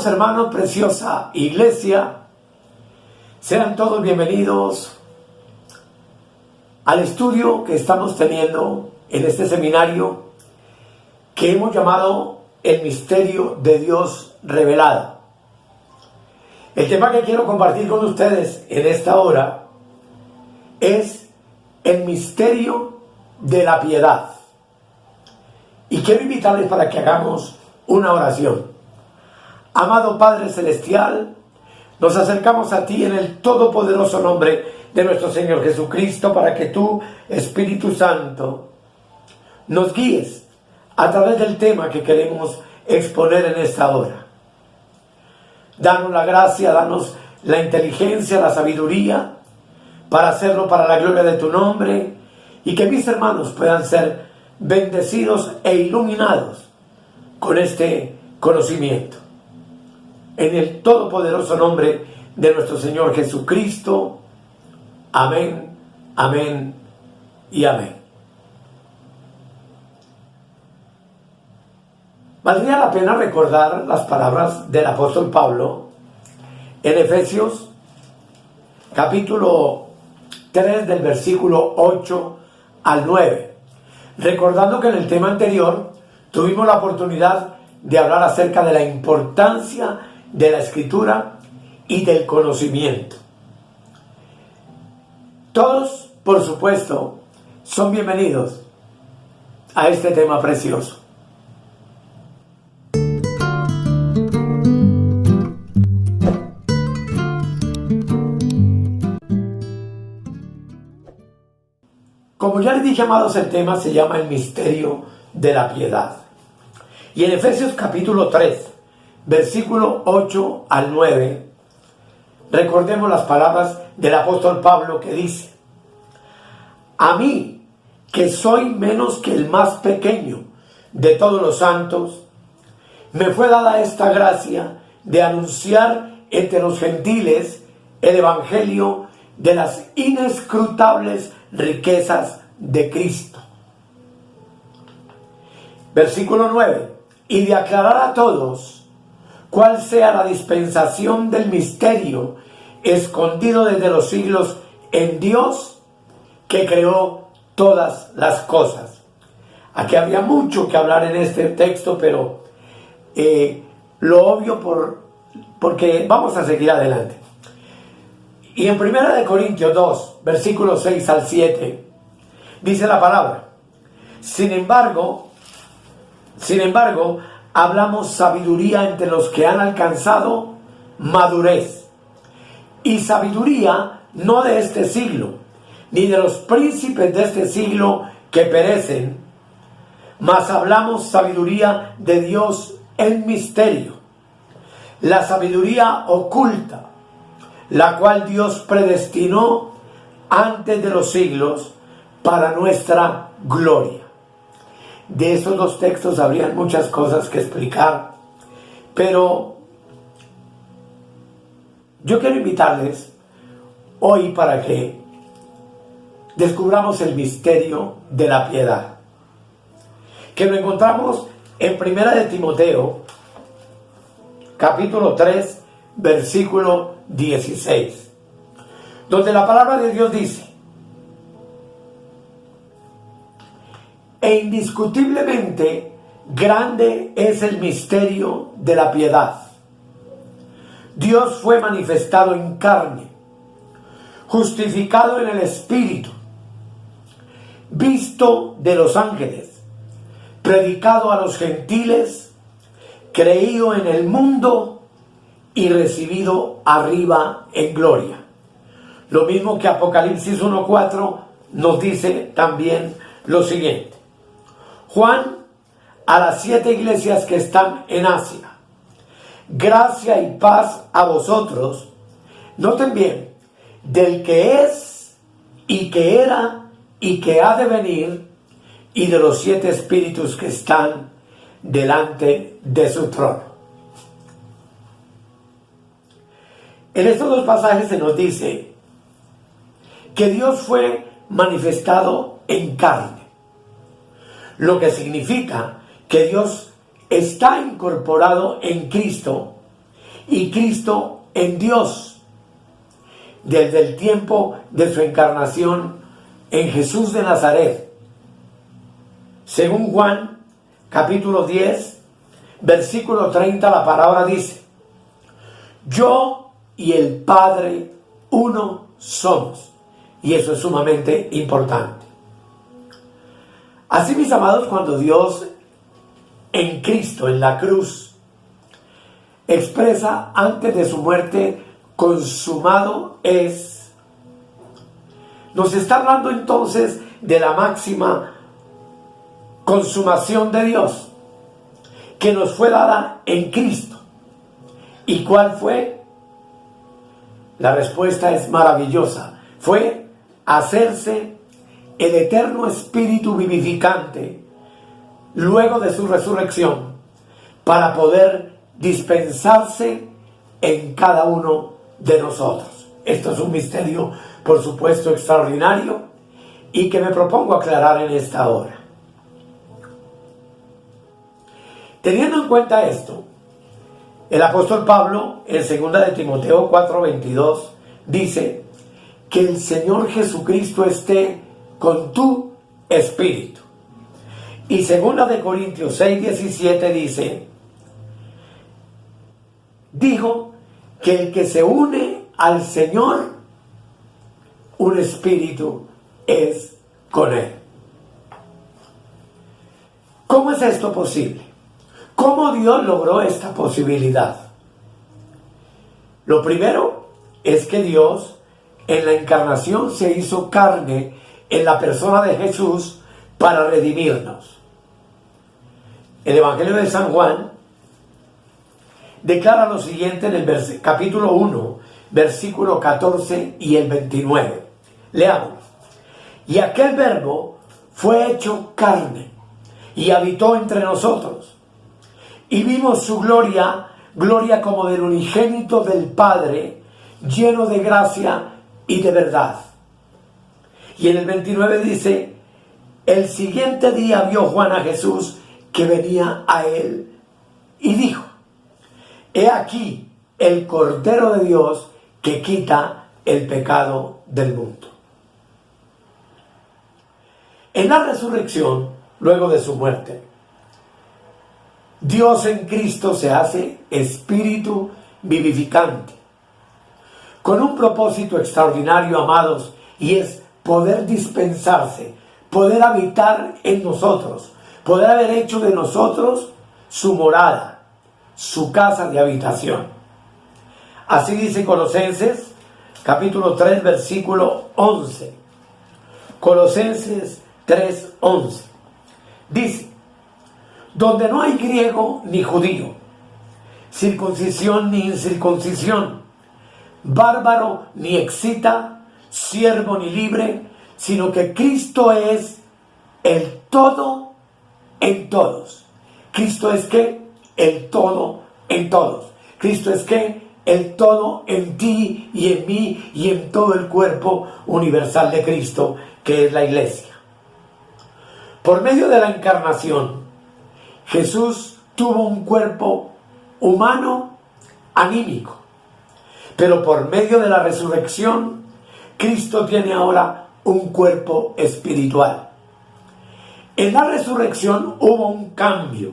Amados hermanos, preciosa iglesia, sean todos bienvenidos al estudio que estamos teniendo en este seminario que hemos llamado El Misterio de Dios Revelado. El tema que quiero compartir con ustedes en esta hora es el misterio de la piedad. Y quiero invitarles para que hagamos una oración. Amado Padre Celestial, nos acercamos a ti en el todopoderoso nombre de nuestro Señor Jesucristo para que tú, Espíritu Santo, nos guíes a través del tema que queremos exponer en esta hora. Danos la gracia, danos la inteligencia, la sabiduría para hacerlo para la gloria de tu nombre y que mis hermanos puedan ser bendecidos e iluminados con este conocimiento. En el todopoderoso nombre de nuestro Señor Jesucristo. Amén, amén y amén. Valdría la pena recordar las palabras del apóstol Pablo en Efesios capítulo 3 del versículo 8 al 9. Recordando que en el tema anterior tuvimos la oportunidad de hablar acerca de la importancia de la escritura y del conocimiento. Todos, por supuesto, son bienvenidos a este tema precioso. Como ya les dije, amados, el tema se llama el misterio de la piedad. Y en Efesios capítulo 3, versículo 8 al 9, recordemos las palabras del apóstol Pablo que dice: a mí, que soy menos que el más pequeño de todos los santos, me fue dada esta gracia de anunciar entre los gentiles el evangelio de las inescrutables riquezas de Cristo. Versículo 9, y de aclarar a todos cuál sea la dispensación del misterio escondido desde los siglos en Dios que creó todas las cosas. Aquí habría mucho que hablar en este texto, pero lo obvio porque vamos a seguir adelante. Y en 1 Corintios 2, versículos 6 al 7, dice la palabra: Sin embargo, hablamos sabiduría entre los que han alcanzado madurez. Y sabiduría no de este siglo, ni de los príncipes de este siglo que perecen, mas hablamos sabiduría de Dios en misterio, la sabiduría oculta, la cual Dios predestinó antes de los siglos para nuestra gloria. De esos dos textos habrían muchas cosas que explicar, pero yo quiero invitarles hoy para que descubramos el misterio de la piedad, que lo encontramos en 1 de Timoteo, capítulo 3, versículo 16, donde la palabra de Dios dice: e indiscutiblemente grande es el misterio de la piedad. Dios fue manifestado en carne, justificado en el Espíritu, visto de los ángeles, predicado a los gentiles, creído en el mundo y recibido arriba en gloria. Lo mismo que Apocalipsis 1:4 nos dice también lo siguiente: Juan, a las 7 iglesias que están en Asia, gracia y paz a vosotros. Noten bien, del que es y que era y que ha de venir, y de los 7 espíritus que están delante de su trono. En estos dos pasajes se nos dice que Dios fue manifestado en carne, lo que significa que Dios está incorporado en Cristo y Cristo en Dios, desde el tiempo de su encarnación en Jesús de Nazaret. Según Juan, capítulo 10, versículo 30, la palabra dice: yo y el Padre uno somos. Y eso es sumamente importante. Así, mis amados, cuando Dios en Cristo, en la cruz, expresa antes de su muerte: consumado es, nos está hablando entonces de la máxima consumación de Dios que nos fue dada en Cristo. ¿Y cuál fue? La respuesta es maravillosa. Fue hacerse el eterno Espíritu vivificante luego de su resurrección, para poder dispensarse en cada uno de nosotros. Esto es un misterio, por supuesto, extraordinario, y que me propongo aclarar en esta hora. Teniendo en cuenta esto, el apóstol Pablo, en 2 de Timoteo 4:22, dice: que el Señor Jesucristo esté con tu espíritu. Y 2 de Corintios 6:17 dice: dijo que el que se une al Señor, un espíritu es con él. ¿Cómo es esto posible? ¿Cómo Dios logró esta posibilidad? Lo primero es que Dios en la encarnación se hizo carne en la persona de Jesús para redimirnos. El Evangelio de San Juan declara lo siguiente en el capítulo 1, versículo 14 y el 29. Leamos: y aquel Verbo fue hecho carne y habitó entre nosotros, y vimos su gloria, gloria como del unigénito del Padre, lleno de gracia y de verdad. Y en el 29 dice: el siguiente día vio Juan a Jesús que venía a él, y dijo: he aquí el Cordero de Dios que quita el pecado del mundo. En la resurrección, luego de su muerte, Dios en Cristo se hace espíritu vivificante, con un propósito extraordinario, amados, y es poder dispensarse, poder habitar en nosotros, poder haber hecho de nosotros su morada, su casa de habitación. Así dice Colosenses, capítulo 3, versículo 11. Colosenses 3:11. Dice: donde no hay griego ni judío, circuncisión ni incircuncisión, bárbaro ni excita, siervo ni libre, sino que Cristo es el todo en todos. ¿Cristo es qué? El todo en todos. ¿Cristo es qué? El todo en ti y en mí y en todo el cuerpo universal de Cristo, que es la iglesia. Por medio de la encarnación, Jesús tuvo un cuerpo humano anímico, pero por medio de la resurrección, Cristo tiene ahora un cuerpo espiritual. En la resurrección hubo un cambio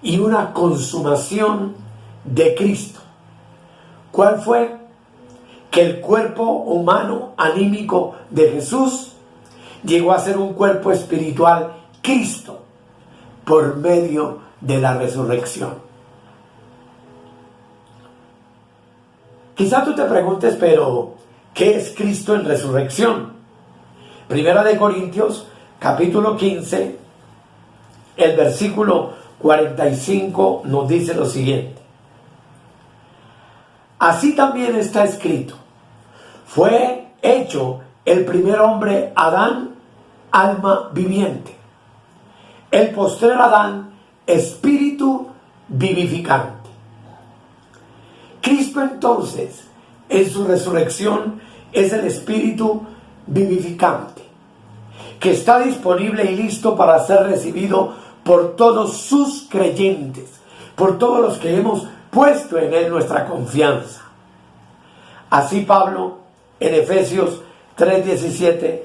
y una consumación de Cristo. ¿Cuál fue? Que el cuerpo humano anímico de Jesús llegó a ser un cuerpo espiritual Cristo, por medio de la resurrección. Quizá tú te preguntes, pero ¿qué es Cristo en resurrección? Primera de Corintios, capítulo 15, el versículo 45 nos dice lo siguiente: así también está escrito: fue hecho el primer hombre Adán, alma viviente; el postrer Adán, espíritu vivificante. Cristo entonces, en su resurrección, es el espíritu vivificante, que está disponible y listo para ser recibido por todos sus creyentes, por todos los que hemos puesto en Él nuestra confianza. Así Pablo, en Efesios 3:17,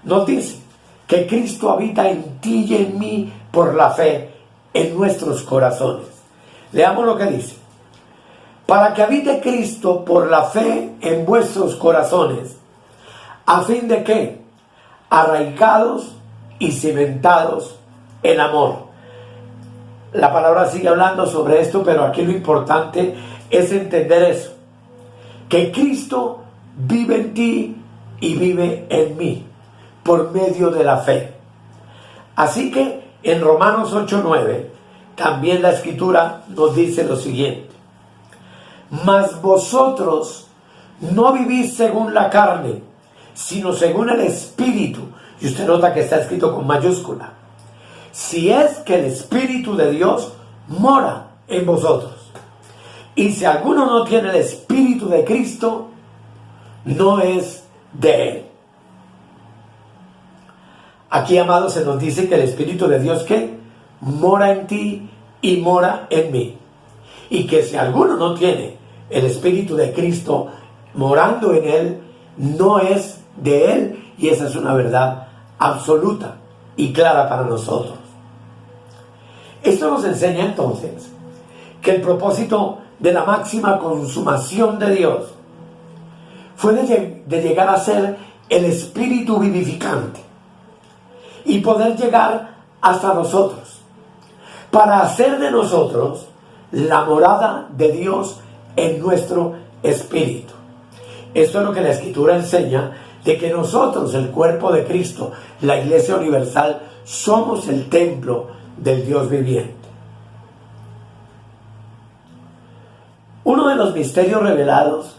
nos dice que Cristo habita en ti y en mí por la fe en nuestros corazones. Leamos lo que dice. Para que habite Cristo por la fe en vuestros corazones, a fin de que, arraigados y cimentados en amor. La palabra sigue hablando sobre esto, pero aquí lo importante es entender eso, que Cristo vive en ti y vive en mí por medio de la fe. Así que en Romanos 8:9 también la Escritura nos dice lo siguiente: mas vosotros no vivís según la carne, sino según el Espíritu. Y usted nota que está escrito con mayúscula. Si es que el Espíritu de Dios mora en vosotros. Y si alguno no tiene el Espíritu de Cristo, no es de Él. Aquí, amados, se nos dice que el Espíritu de Dios, ¿qué? Mora en ti y mora en mí. Y que si alguno no tiene el Espíritu de Cristo morando en Él, no es de Él. Y esa es una verdad absoluta y clara para nosotros. Esto nos enseña entonces que el propósito de la máxima consumación de Dios fue de llegar a ser el Espíritu vivificante y poder llegar hasta nosotros, para hacer de nosotros la morada de Dios en nuestro espíritu. Esto es lo que la Escritura enseña, de que nosotros, el cuerpo de Cristo, la Iglesia Universal, somos el templo del Dios viviente. Uno de los misterios revelados,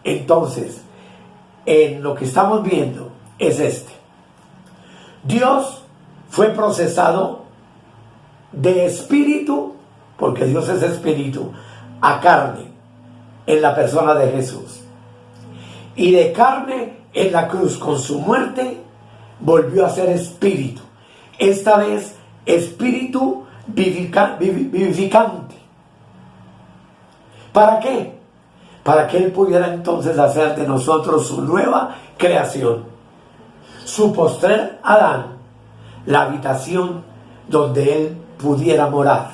entonces, en lo que estamos viendo, es este. Dios fue procesado de espíritu, porque Dios es espíritu, a carne, en la persona de Jesús. Y de carne en la cruz, con su muerte, volvió a ser espíritu. Esta vez, espíritu vivificante. ¿Para qué? Para que Él pudiera entonces hacer de nosotros su nueva creación, su postrer Adán, la habitación donde Él pudiera morar.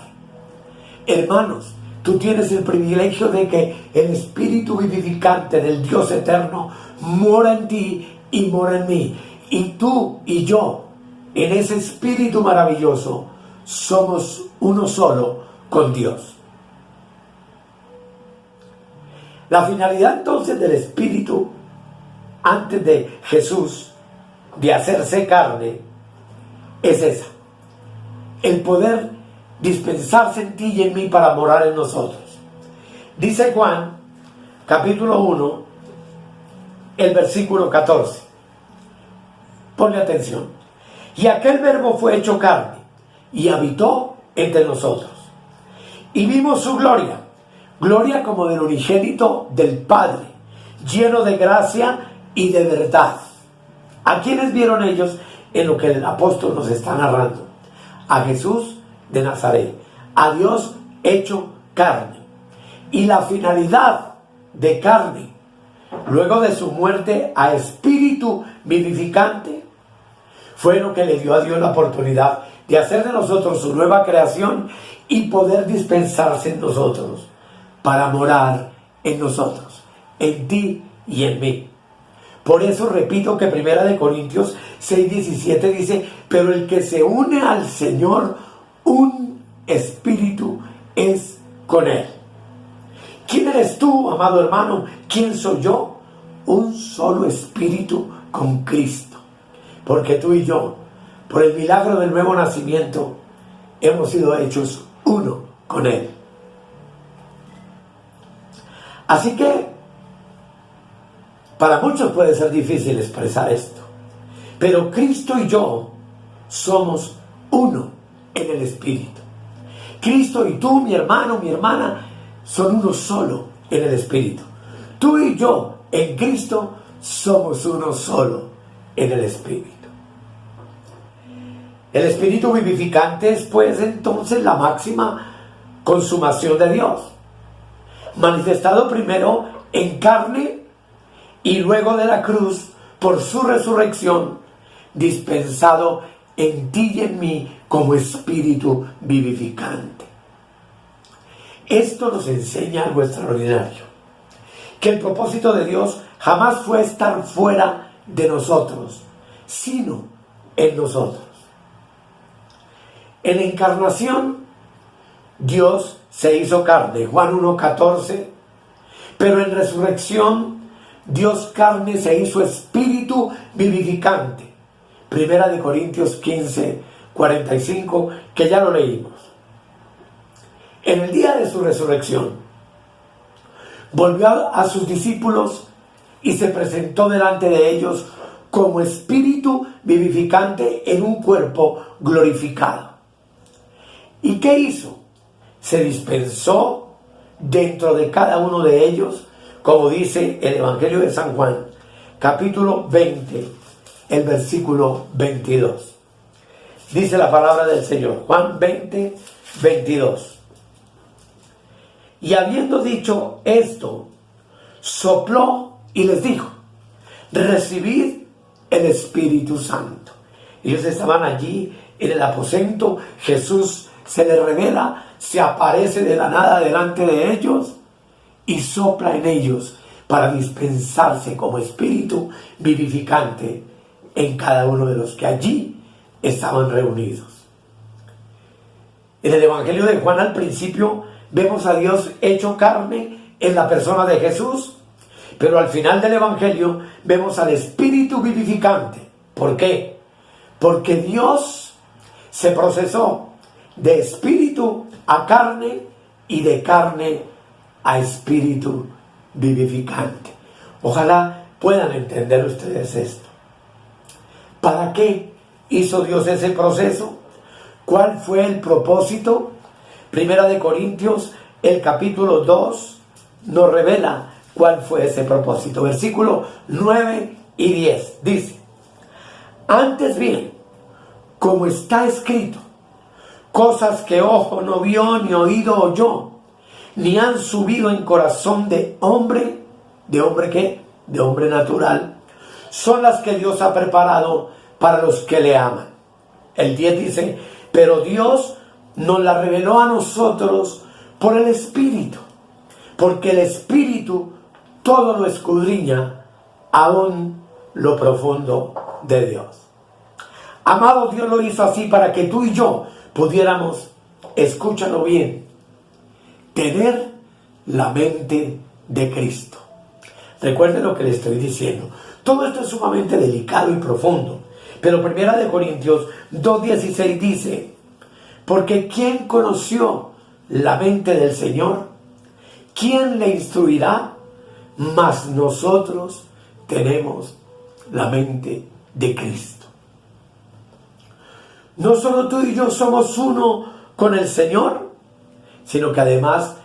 Hermanos, tú tienes el privilegio de que el Espíritu vivificante del Dios eterno mora en ti y mora en mí. Y tú y yo, en ese Espíritu maravilloso, somos uno solo con Dios. La finalidad entonces del Espíritu, antes de Jesús, de hacerse carne, es esa: el poder dispensarse en ti y en mí para morar en nosotros. Dice Juan, capítulo 1, el versículo 14. Ponle atención. Y aquel verbo fue hecho carne y habitó entre nosotros. Y vimos su gloria, gloria como del unigénito del Padre, lleno de gracia y de verdad. ¿A quiénes vieron ellos en lo que el apóstol nos está narrando? A Jesús de Nazaret, a Dios hecho carne. Y la finalidad de carne, luego de su muerte a espíritu vivificante, fue lo que le dio a Dios la oportunidad de hacer de nosotros su nueva creación y poder dispensarse en nosotros para morar en nosotros, en ti y en mí. Por eso repito que 1 Corintios 6:17 dice: pero el que se une al Señor, un espíritu es con Él. ¿Quién eres tú, amado hermano? ¿Quién soy yo? Un solo espíritu con Cristo. Porque tú y yo, por el milagro del nuevo nacimiento, hemos sido hechos uno con Él. Así que, para muchos puede ser difícil expresar esto, pero Cristo y yo somos uno en el Espíritu. Cristo y tú, mi hermano, mi hermana, son uno solo en el Espíritu. Tú y yo en Cristo somos uno solo en el Espíritu. El Espíritu vivificante es pues entonces la máxima consumación de Dios. manifestado primero en carne y luego de la cruz por su resurrección, dispensado en ti y en mí como espíritu vivificante. Esto nos enseña algo extraordinario, que el propósito de Dios jamás fue estar fuera de nosotros, sino en nosotros. En la encarnación, Dios se hizo carne, Juan 1:14, pero en resurrección, Dios carne se hizo espíritu vivificante. Primera de Corintios 15:45, que ya lo leímos. En el día de su resurrección, volvió a sus discípulos y se presentó delante de ellos como espíritu vivificante en un cuerpo glorificado. ¿Y qué hizo? Se dispensó dentro de cada uno de ellos, como dice el Evangelio de San Juan, capítulo 20, el versículo 22. Dice la palabra del Señor, Juan 20, 22. Y habiendo dicho esto, sopló y les dijo, recibid el Espíritu Santo. Ellos estaban allí en el aposento, Jesús se les revela, se aparece de la nada delante de ellos y sopla en ellos para dispensarse como espíritu vivificante en cada uno de los que allí estaban reunidos. En el Evangelio de Juan al principio vemos a Dios hecho carne en la persona de Jesús, pero al final del Evangelio vemos al espíritu vivificante. ¿Por qué? Porque Dios se procesó de espíritu a carne y de carne a espíritu vivificante. Ojalá puedan entender ustedes esto. ¿Para qué hizo Dios ese proceso? ¿Cuál fue el propósito? Primera de Corintios, el capítulo 2, nos revela cuál fue ese propósito. Versículo 9 y 10 dice, antes bien, como está escrito, cosas que ojo no vio ni oído oyó, ni han subido en corazón de hombre ¿qué? De hombre natural, son las que Dios ha preparado para los que le aman. El 10 dice, pero Dios nos la reveló a nosotros por el Espíritu, porque el Espíritu todo lo escudriña, aún lo profundo de Dios. Amado, Dios lo hizo así para que tú y yo pudiéramos, escúchalo bien, tener la mente de Cristo. Recuerden lo que le estoy diciendo. Todo esto es sumamente delicado y profundo. Pero Primera de Corintios 2:16 dice, porque ¿quién conoció la mente del Señor? ¿Quién le instruirá? Mas nosotros tenemos la mente de Cristo. No solo tú y yo somos uno con el Señor, sino que además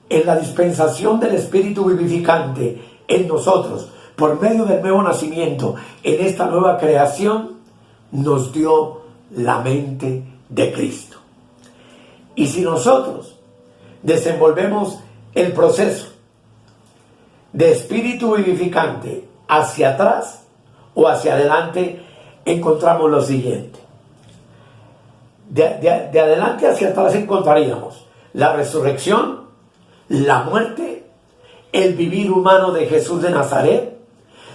en la dispensación del Espíritu vivificante en nosotros, por medio del nuevo nacimiento, en esta nueva creación, nos dio la mente de Cristo. Y si nosotros desenvolvemos el proceso de espíritu vivificante hacia atrás o hacia adelante, encontramos lo siguiente. De adelante hacia atrás encontraríamos la resurrección, la muerte, el vivir humano de Jesús de Nazaret,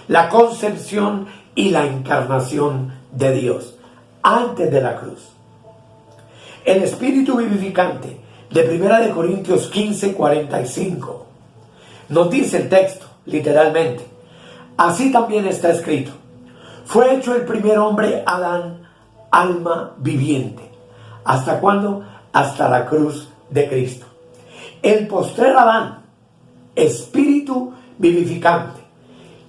la concepción y la encarnación de Dios antes de la cruz. El espíritu vivificante de Primera de Corintios 15:45 nos dice el texto, literalmente, así también está escrito, fue hecho el primer hombre Adán, alma viviente. ¿Hasta cuándo? Hasta la cruz de Cristo. El postrer Adán, espíritu vivificante.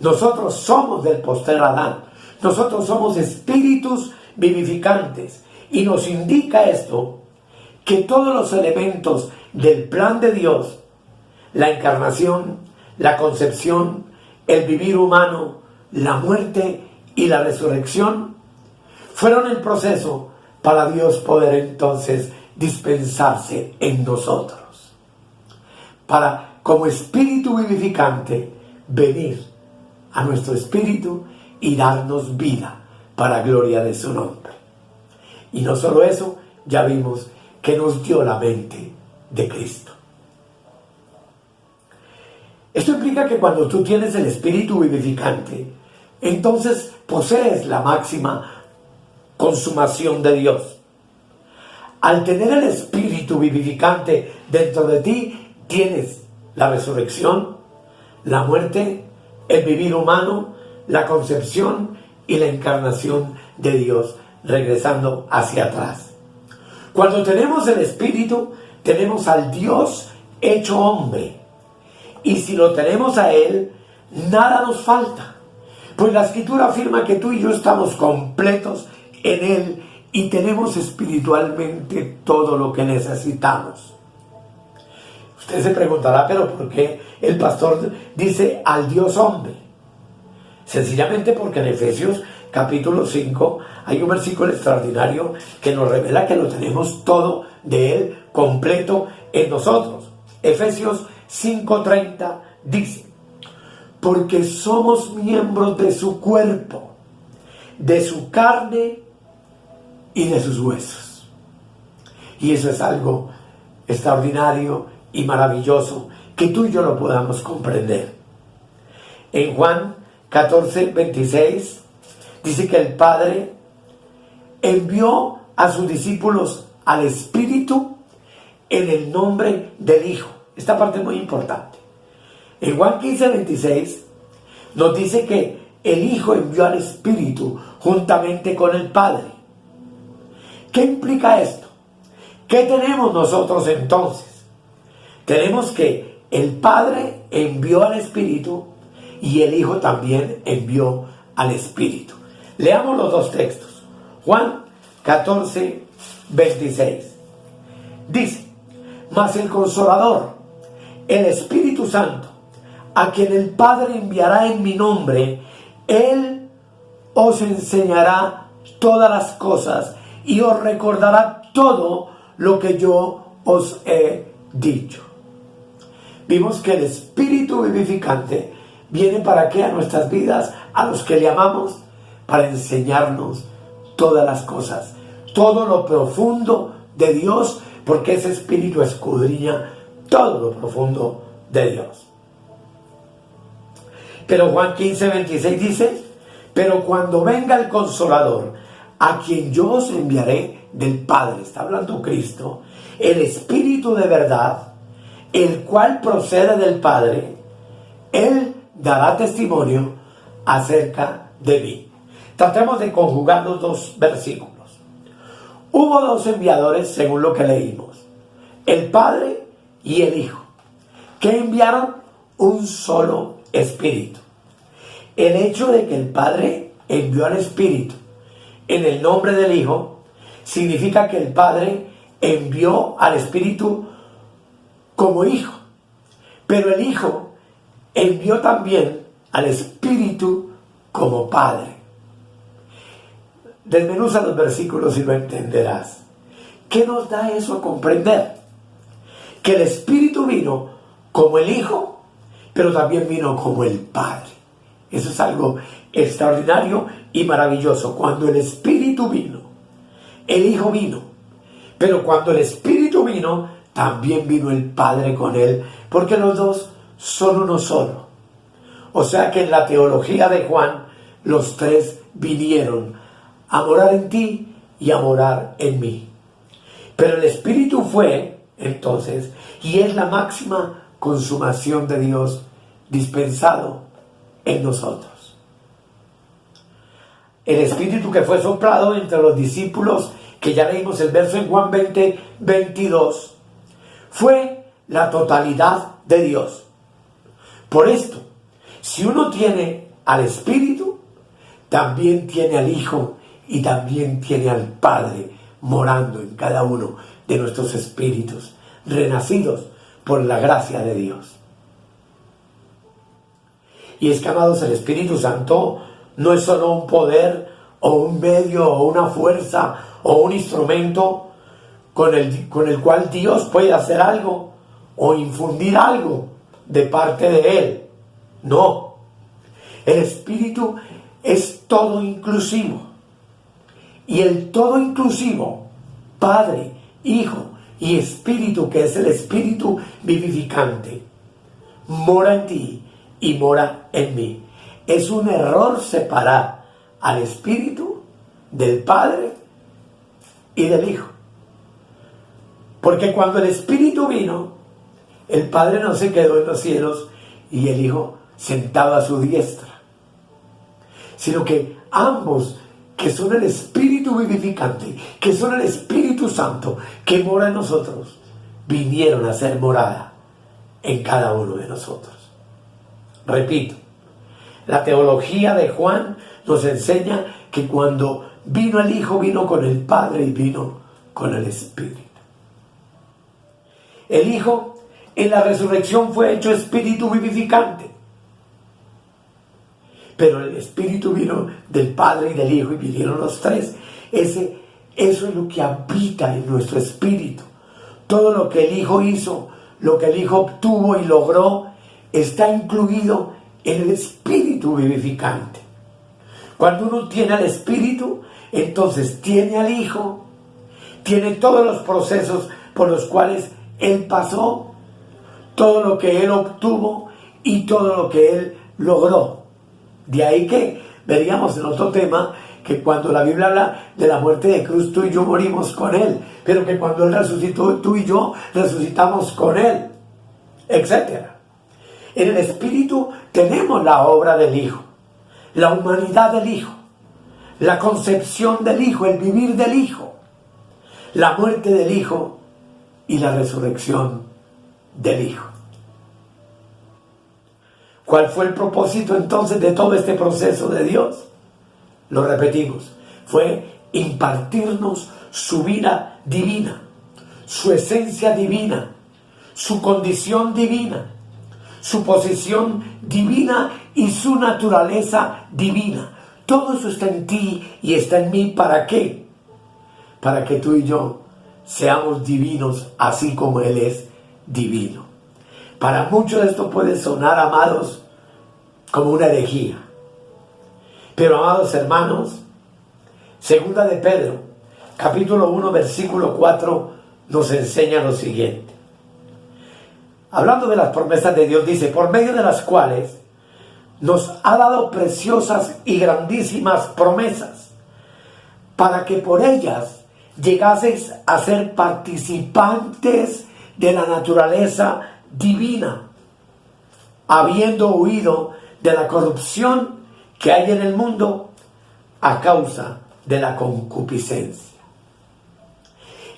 Nosotros somos del postrer Adán. Nosotros somos espíritus vivificantes. Y nos indica esto, que todos los elementos del plan de Dios, la encarnación, la concepción, el vivir humano, la muerte y la resurrección, fueron el proceso para Dios poder entonces dispensarse en nosotros. como espíritu vivificante, venir a nuestro espíritu y darnos vida para gloria de su nombre. Y no solo eso, ya vimos que nos dio la mente de Cristo. Esto implica que cuando tú tienes el espíritu vivificante, entonces posees la máxima consumación de Dios. Al tener el espíritu vivificante dentro de ti, tienes la resurrección, la muerte, el vivir humano, la concepción y la encarnación de Dios, regresando hacia atrás. Cuando tenemos el espíritu, tenemos al Dios hecho hombre. Y si lo tenemos a Él, nada nos falta. Pues la Escritura afirma que tú y yo estamos completos en Él y tenemos espiritualmente todo lo que necesitamos. Usted se preguntará, pero ¿por qué el pastor dice al Dios hombre? Sencillamente porque en Efesios capítulo 5 hay un versículo extraordinario que nos revela que lo tenemos todo de Él completo en nosotros. Efesios 5:30 dice: porque somos miembros de su cuerpo, de su carne y de sus huesos. Y eso es algo extraordinario y maravilloso que tú y yo lo podamos comprender. En Juan 14:26 dice que el Padre envió a sus discípulos al Espíritu en el nombre del Hijo. Esta parte es muy importante. En Juan 15:26 nos dice que el Hijo envió al Espíritu juntamente con el Padre. ¿Qué implica esto? ¿Qué tenemos nosotros entonces? Tenemos que el Padre envió al Espíritu y el Hijo también envió al Espíritu. Leamos los dos textos. Juan 14:26 dice: mas el Consolador, el Espíritu Santo, a quien el Padre enviará en mi nombre, Él os enseñará todas las cosas y os recordará todo lo que yo os he dicho. Vimos que el Espíritu vivificante viene para qué a nuestras vidas, a los que le amamos, para enseñarnos todas las cosas, todo lo profundo de Dios, porque ese Espíritu escudriña todo lo profundo de Dios. Pero Juan 15:26 dice: pero cuando venga el Consolador, a quien yo os enviaré del Padre, está hablando Cristo, el Espíritu de verdad, el cual procede del Padre, Él dará testimonio acerca de mí. Tratemos de conjugar los dos versículos. Hubo dos enviadores según lo que leímos, el Padre y el Hijo, que enviaron un solo Espíritu. El hecho de que el Padre envió al Espíritu en el nombre del Hijo significa que el Padre envió al Espíritu como Hijo, pero el Hijo envió también al Espíritu como Padre. Desmenuza los versículos y lo entenderás. ¿Qué nos da eso a comprender? Que el Espíritu vino como el Hijo, pero también vino como el Padre. Eso es algo extraordinario y maravilloso. Cuando el Espíritu vino, el Hijo vino. Pero cuando el Espíritu vino, también vino el Padre con él, porque los dos son uno solo. O sea que en la teología de Juan, los tres vinieron a morar en ti y a morar en mí. Pero el Espíritu fue, entonces, y es la máxima consumación de Dios dispensado en nosotros. El Espíritu que fue soplado entre los discípulos, que ya leímos el verso en Juan 20:22, fue la totalidad de Dios. Por esto, si uno tiene al Espíritu, también tiene al Hijo y también tiene al Padre morando en cada uno de nuestros espíritus, renacidos por la gracia de Dios. Y es que, amados, el Espíritu Santo no es solo un poder o un medio o una fuerza o un instrumento con el cual Dios puede hacer algo o infundir algo. de parte de Él. No. El Espíritu es todo inclusivo. Y el todo inclusivo, Padre, Hijo y Espíritu, que es el Espíritu vivificante, mora en ti y mora en mí. Es un error separar al Espíritu del Padre y del Hijo. Porque cuando el Espíritu vino, el Padre no se quedó en los cielos y el Hijo sentado a su diestra, sino que ambos, que son el Espíritu vivificante, que son el Espíritu Santo, que mora en nosotros, vinieron a ser morada en cada uno de nosotros. Repito, la teología de Juan nos enseña que cuando vino el Hijo, vino con el Padre y vino con el Espíritu. El Hijo en la resurrección fue hecho Espíritu vivificante. Pero el Espíritu vino del Padre y del Hijo y vinieron los tres. Eso es lo que habita en nuestro espíritu. Todo lo que el Hijo hizo, lo que el Hijo obtuvo y logró, está incluido en el Espíritu vivificante. Cuando uno tiene al Espíritu, entonces tiene al Hijo, tiene todos los procesos por los cuales Él pasó, todo lo que Él obtuvo y todo lo que Él logró. De ahí que veríamos en otro tema que cuando la Biblia habla de la muerte de Cruz, tú y yo morimos con Él, pero que cuando Él resucitó, tú y yo resucitamos con Él, etc. En el Espíritu tenemos la obra del Hijo, la humanidad del Hijo, la concepción del Hijo, el vivir del Hijo, la muerte del Hijo y la resurrección del Hijo. ¿Cuál fue el propósito entonces de todo este proceso de Dios? Lo repetimos, fue impartirnos su vida divina, su esencia divina, su condición divina, su posición divina y su naturaleza divina. Todo eso está en ti y está en mí. ¿Para qué? Para que tú y yo seamos divinos así como Él es divino. Para muchos esto puede sonar, amados, como una herejía. Pero, amados hermanos, segunda de Pedro, capítulo 1, versículo 4, nos enseña lo siguiente. Hablando de las promesas de Dios, dice, por medio de las cuales nos ha dado preciosas y grandísimas promesas, para que por ellas llegaseis a ser participantes de la naturaleza divina, habiendo huido de la corrupción que hay en el mundo a causa de la concupiscencia.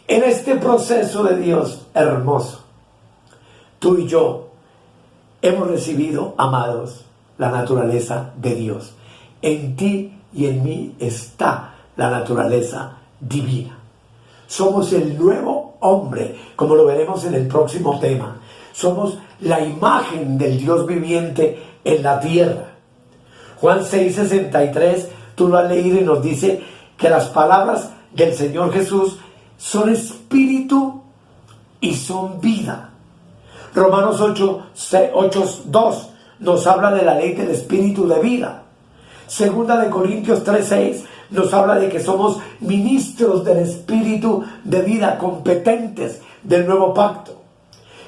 En este proceso de Dios hermoso, tú y yo hemos recibido, amados, la naturaleza de Dios. En ti y en mí está la naturaleza divina. Somos el nuevo hombre, como lo veremos en el próximo tema. Somos la imagen del Dios viviente en la tierra. Juan 6:63, tú lo has leído y nos dice que las palabras del Señor Jesús son espíritu y son vida. Romanos 8:2 nos habla de la ley del espíritu de vida. Segunda de Corintios 3:6 nos habla de que somos ministros del espíritu de vida, competentes del nuevo pacto.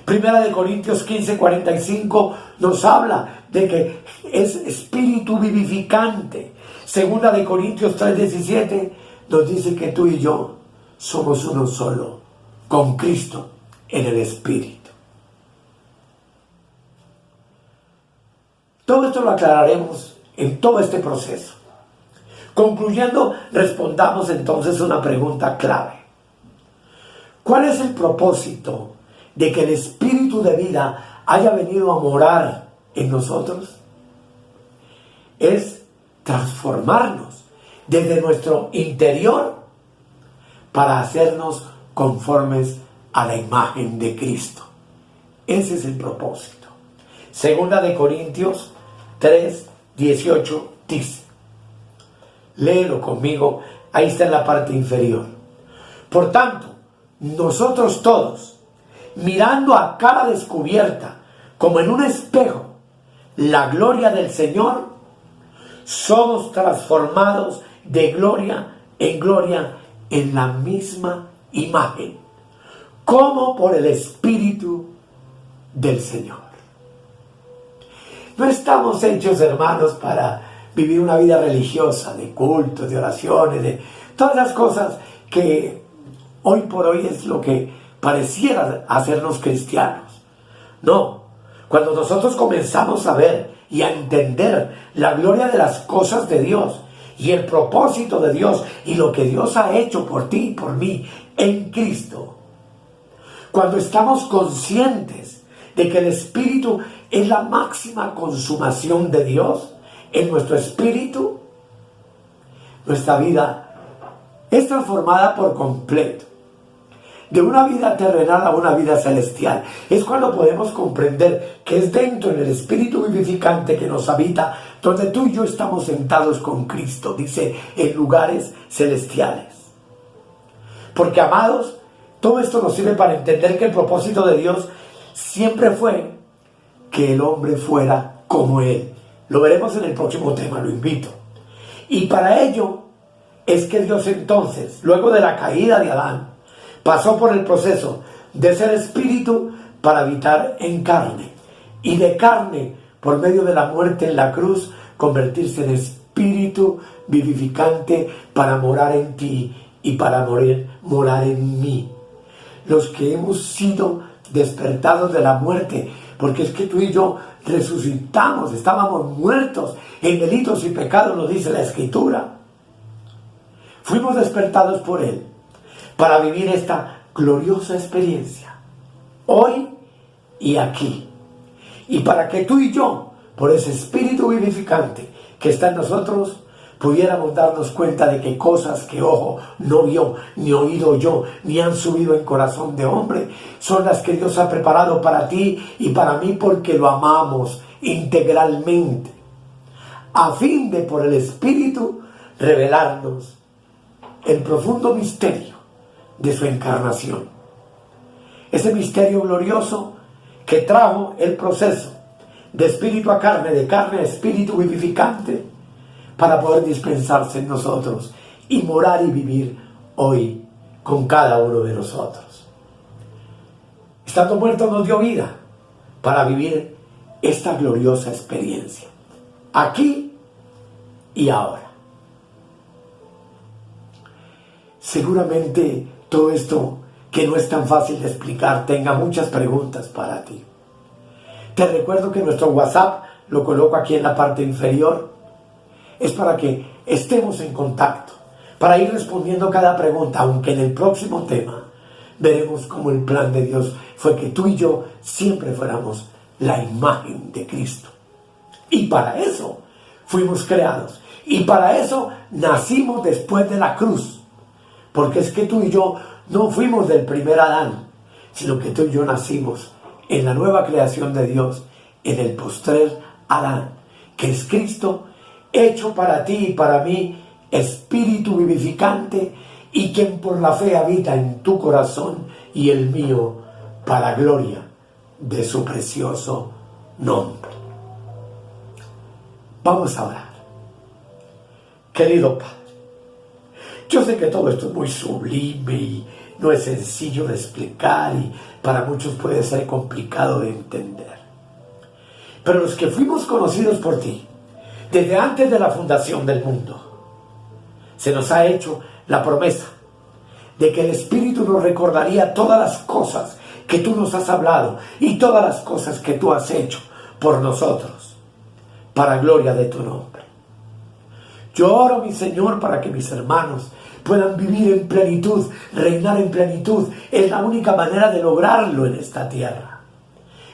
Primera de Corintios 15:45 nos habla de que es espíritu vivificante. Segunda de Corintios 3:17 nos dice que tú y yo somos uno solo con Cristo en el espíritu. Todo esto lo aclararemos en todo este proceso. Concluyendo, respondamos entonces una pregunta clave. ¿Cuál es el propósito de que el espíritu de vida haya venido a morar en nosotros? Es transformarnos desde nuestro interior para hacernos conformes a la imagen de Cristo. Ese es el propósito. Segunda de Corintios 3:18 dice, léelo conmigo, ahí está en la parte inferior. Por tanto, nosotros todos, mirando a cara descubierta como en un espejo, la gloria del Señor, somos transformados de gloria en la misma imagen, como por el Espíritu del Señor. No estamos hechos, hermanos, para vivir una vida religiosa, de cultos, de oraciones, de todas las cosas que hoy por hoy es lo que pareciera hacernos cristianos. No, cuando nosotros comenzamos a ver y a entender la gloria de las cosas de Dios y el propósito de Dios y lo que Dios ha hecho por ti y por mí en Cristo, cuando estamos conscientes de que el Espíritu es la máxima consumación de Dios en nuestro espíritu, nuestra vida es transformada por completo. De una vida terrenal a una vida celestial. Es cuando podemos comprender que es dentro del Espíritu vivificante que nos habita, donde tú y yo estamos sentados con Cristo, dice, en lugares celestiales. Porque, amados, todo esto nos sirve para entender que el propósito de Dios siempre fue que el hombre fuera como Él. Lo veremos en el próximo tema, lo invito. Y para ello es que Dios entonces, luego de la caída de Adán, pasó por el proceso de ser espíritu para habitar en carne. Y de carne, por medio de la muerte en la cruz, convertirse en espíritu vivificante para morar en ti y para morar en mí. Los que hemos sido despertados de la muerte, porque es que tú y yo resucitamos, estábamos muertos en delitos y pecados, lo dice la Escritura. Fuimos despertados por Él para vivir esta gloriosa experiencia, hoy y aquí. Y para que tú y yo, por ese Espíritu vivificante que está en nosotros, pudiéramos darnos cuenta de que cosas que ojo no vio, ni oído yo, ni han subido en corazón de hombre, son las que Dios ha preparado para ti y para mí, porque lo amamos integralmente, a fin de por el Espíritu revelarnos el profundo misterio de su encarnación. Ese misterio glorioso que trajo el proceso de espíritu a carne, de carne a espíritu vivificante, para poder dispensarse en nosotros y morar y vivir hoy con cada uno de nosotros. Estando muerto nos dio vida para vivir esta gloriosa experiencia, aquí y ahora. Seguramente todo esto, que no es tan fácil de explicar, tenga muchas preguntas para ti. Te recuerdo que nuestro WhatsApp, lo coloco aquí en la parte inferior, es para que estemos en contacto, para ir respondiendo cada pregunta, aunque en el próximo tema veremos cómo el plan de Dios fue que tú y yo siempre fuéramos la imagen de Cristo. Y para eso fuimos creados, y para eso nacimos después de la cruz. Porque es que tú y yo no fuimos del primer Adán, sino que tú y yo nacimos en la nueva creación de Dios, en el postrer Adán, que es Cristo, hecho para ti y para mí, espíritu vivificante, y quien por la fe habita en tu corazón y el mío, para gloria de su precioso nombre. Vamos a orar. Querido Padre, yo sé que todo esto es muy sublime y no es sencillo de explicar, y para muchos puede ser complicado de entender. Pero los que fuimos conocidos por ti, desde antes de la fundación del mundo, se nos ha hecho la promesa de que el Espíritu nos recordaría todas las cosas que tú nos has hablado y todas las cosas que tú has hecho por nosotros, para gloria de tu nombre. Yo oro, mi Señor, para que mis hermanos puedan vivir en plenitud, reinar en plenitud. Es la única manera de lograrlo en esta tierra,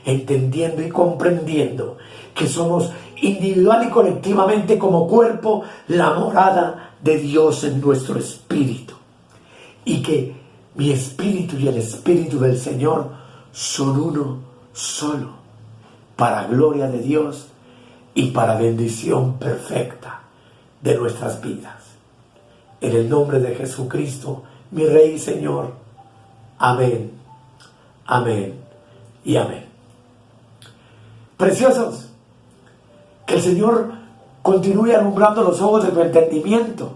entendiendo y comprendiendo que somos individual y colectivamente como cuerpo la morada de Dios en nuestro espíritu, y que mi espíritu y el espíritu del Señor son uno solo, para gloria de Dios y para bendición perfecta de nuestras vidas. En el nombre de Jesucristo, mi Rey y Señor. Amén, amén y amén. Preciosos, que el Señor continúe alumbrando los ojos de tu entendimiento.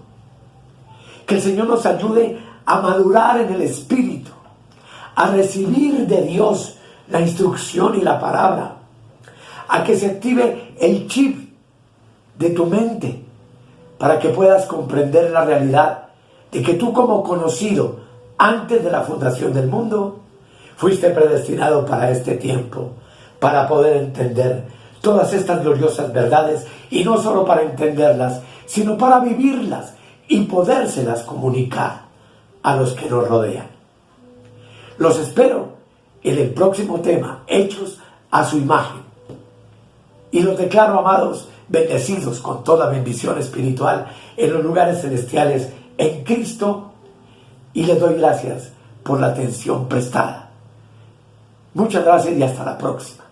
Que el Señor nos ayude a madurar en el Espíritu, a recibir de Dios la instrucción y la palabra, a que se active el chip de tu mente para que puedas comprender la realidad de que tú, como conocido antes de la fundación del mundo, fuiste predestinado para este tiempo, para poder entender todas estas gloriosas verdades, y no solo para entenderlas, sino para vivirlas y podérselas comunicar a los que nos rodean. Los espero en el próximo tema, hechos a su imagen. Y los declaro, amados, bendecidos con toda bendición espiritual en los lugares celestiales en Cristo, y les doy gracias por la atención prestada. Muchas gracias y hasta la próxima.